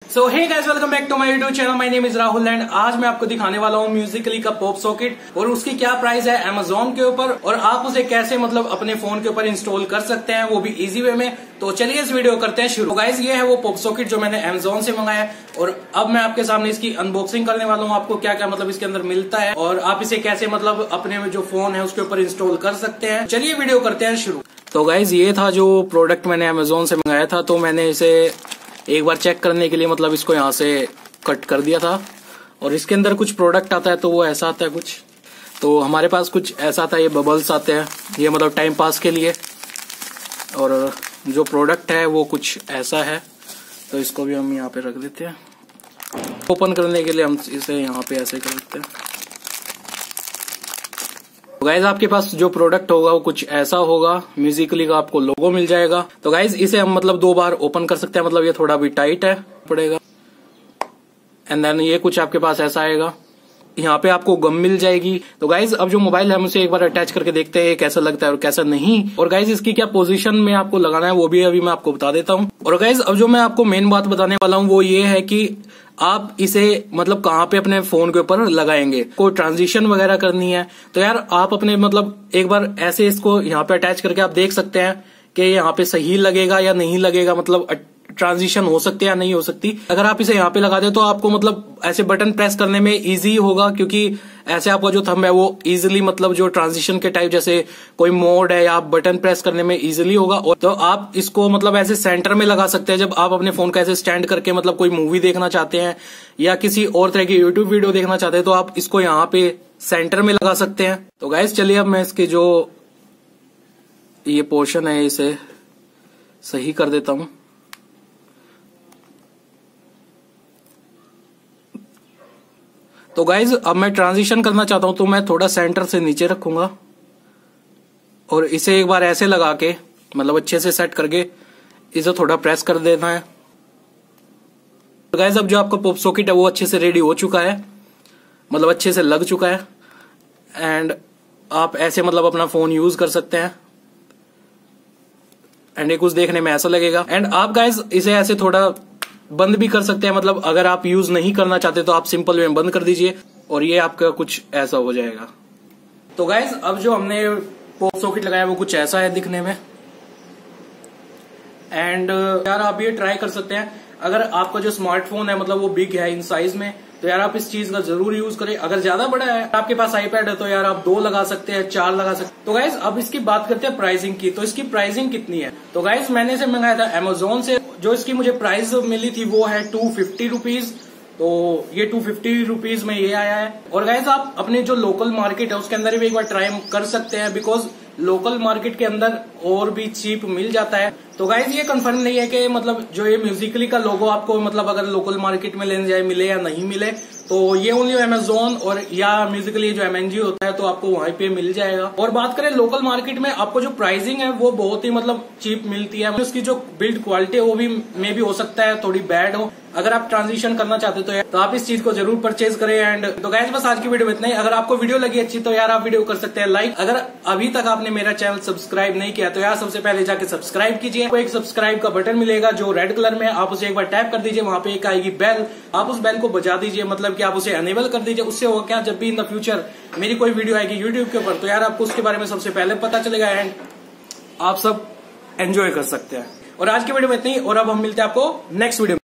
So hey guys, welcome back to my YouTube channel. My name is Rahul and आज मैं आपको दिखाने वाला हूँ म्यूजिकली का पॉप सॉकेट और उसकी क्या प्राइस है अमेजोन के ऊपर और आप उसे कैसे मतलब अपने फोन के ऊपर इंस्टॉल कर सकते हैं, वो भी इजी वे में। तो चलिए इस वीडियो करते हैं शुरू। गाइस, ये है वो पॉप सॉकेट जो मैंने अमेजोन से मंगाया है और अब मैं आपके सामने इसकी अनबॉक्सिंग करने वाला हूँ। आपको क्या क्या मतलब इसके अंदर मिलता है और आप इसे कैसे मतलब अपने जो फोन है उसके ऊपर इंस्टॉल कर सकते हैं। चलिए वीडियो करते हैं शुरू। तो गाइज, ये था जो प्रोडक्ट मैंने अमेजोन से मंगाया था। तो मैंने इसे एक बार चेक करने के लिए मतलब इसको यहाँ से कट कर दिया था और इसके अंदर कुछ प्रोडक्ट आता है तो वो ऐसा आता है कुछ। तो हमारे पास कुछ ऐसा था, ये बबल्स आते हैं, ये मतलब टाइम पास के लिए। और जो प्रोडक्ट है वो कुछ ऐसा है, तो इसको भी हम यहाँ पे रख देते हैं। ओपन करने के लिए हम इसे यहाँ पे ऐसे कर देते हैं। गाइज, आपके पास जो प्रोडक्ट होगा वो कुछ ऐसा होगा। म्यूजिकली का आपको लोगो मिल जाएगा। तो गाइज, इसे हम मतलब 2 बार ओपन कर सकते हैं, मतलब ये थोड़ा भी टाइट है पड़ेगा। एंड देन ये कुछ आपके पास ऐसा आएगा, यहाँ पे आपको गम मिल जाएगी। तो गाइज, अब जो मोबाइल है हम उसे एक बार अटैच करके देखते हैं कैसा लगता है और कैसा नहीं। और गाइज, इसकी क्या पोजीशन में आपको लगाना है वो भी अभी मैं आपको बता देता हूँ। और गाइज, अब जो मैं आपको मेन बात बताने वाला हूँ वो ये है कि आप इसे मतलब कहाँ पे अपने फोन के ऊपर लगाएंगे। कोई ट्रांजिशन वगैरह करनी है तो यार आप अपने मतलब एक बार ऐसे इसको यहाँ पे अटैच करके आप देख सकते हैं कि यहाँ पे सही लगेगा या नहीं लगेगा, मतलब ट्रांजिशन हो सकती है या नहीं हो सकती। अगर आप इसे यहाँ पे लगा दे तो आपको मतलब ऐसे बटन प्रेस करने में इजी होगा, क्योंकि ऐसे आपका जो थंब है वो इजीली मतलब जो ट्रांजिशन के टाइप जैसे कोई मोड है या आप बटन प्रेस करने में इजीली होगा। और तो आप इसको मतलब ऐसे सेंटर में लगा सकते हैं। जब आप अपने फोन का ऐसे स्टैंड करके मतलब कोई मूवी देखना चाहते हैं या किसी और तरह की यूट्यूब वीडियो देखना चाहते हैं तो आप इसको यहाँ पे सेंटर में लगा सकते हैं। तो गाइस, चलिए अब मैं इसके जो ये पोर्शन है इसे सही कर देता हूं। तो गाइज, अब मैं ट्रांजिशन करना चाहता हूं तो मैं थोड़ा सेंटर से नीचे रखूंगा और इसे एक बार ऐसे लगा के मतलब अच्छे से सेट करके इसे थोड़ा प्रेस कर देना है। तो गाइज, अब जो आपका पॉप सॉकेट है वो अच्छे से रेडी हो चुका है, मतलब अच्छे से लग चुका है। एंड आप ऐसे मतलब अपना फोन यूज कर सकते हैं एंड ये कुछ देखने में ऐसा लगेगा। एंड आप गाइज इसे ऐसे थोड़ा बंद भी कर सकते हैं, मतलब अगर आप यूज नहीं करना चाहते तो आप सिंपल वे में बंद कर दीजिए और ये आपका कुछ ऐसा हो जाएगा। तो गाइज, अब जो हमने पॉप सॉकेट लगाया वो कुछ ऐसा है दिखने में। एंड यार आप ये ट्राई कर सकते हैं, अगर आपका जो स्मार्टफोन है मतलब वो बिग है इन साइज में तो यार आप इस चीज का जरूर यूज करें। अगर ज्यादा बड़ा है, आपके पास आईपैड है तो यार आप 2 लगा सकते हैं, 4 लगा सकते हैं। तो गाइज, अब इसकी बात करते हैं प्राइसिंग की। तो इसकी प्राइसिंग कितनी है? तो गाइज, मैंने इसे मंगाया था अमेजोन से। जो इसकी मुझे प्राइस मिली थी वो है 250 रुपीज। तो ये 250 रुपीज में ये आया है। और गाइज, आप अपने जो लोकल मार्केट है उसके अंदर भी एक बार ट्राई कर सकते हैं, बिकॉज लोकल मार्केट के अंदर और भी चीप मिल जाता है। तो गाइज, ये कंफर्म नहीं है कि मतलब जो ये म्यूजिकली का लोगो आपको मतलब अगर लोकल मार्केट में लेने जाए मिले या नहीं मिले। तो ये ओनली अमेजोन और या म्यूजिकली जो MNG होता है तो आपको वहीं पे मिल जाएगा। और बात करें लोकल मार्केट में, आपको जो प्राइसिंग है वो बहुत ही मतलब चीप मिलती है। उसकी जो बिल्ड क्वालिटी है वो भी मे भी हो सकता है थोड़ी बैड हो। अगर आप ट्रांजिशन करना चाहते हो तो आप इस चीज को जरूर परचेज करें। एंड तो गाइज, बस आज की वीडियो में इतना ही। अगर आपको वीडियो लगी अच्छी तो यार आप वीडियो कर सकते हैं लाइक। अगर अभी तक आपने मेरा चैनल सब्सक्राइब नहीं किया तो यार सबसे पहले जाके सब्सक्राइब कीजिए। आपको एक सब्सक्राइब का बटन मिलेगा जो रेड कलर में, आप उसे एक बार टैप कर दीजिए। वहां पे एक आएगी बेल, आप उस बेल को बजा दीजिए, मतलब कि आप उसे अनेबल कर दीजिए। उससे होगा क्या, जब भी इन द फ्यूचर मेरी कोई वीडियो आएगी यूट्यूब के ऊपर तो यार आपको उसके बारे में सबसे पहले पता चलेगा एंड आप सब एंजॉय कर सकते हैं। और आज की वीडियो में इतना ही और अब हम मिलते हैं आपको नेक्स्ट वीडियो में।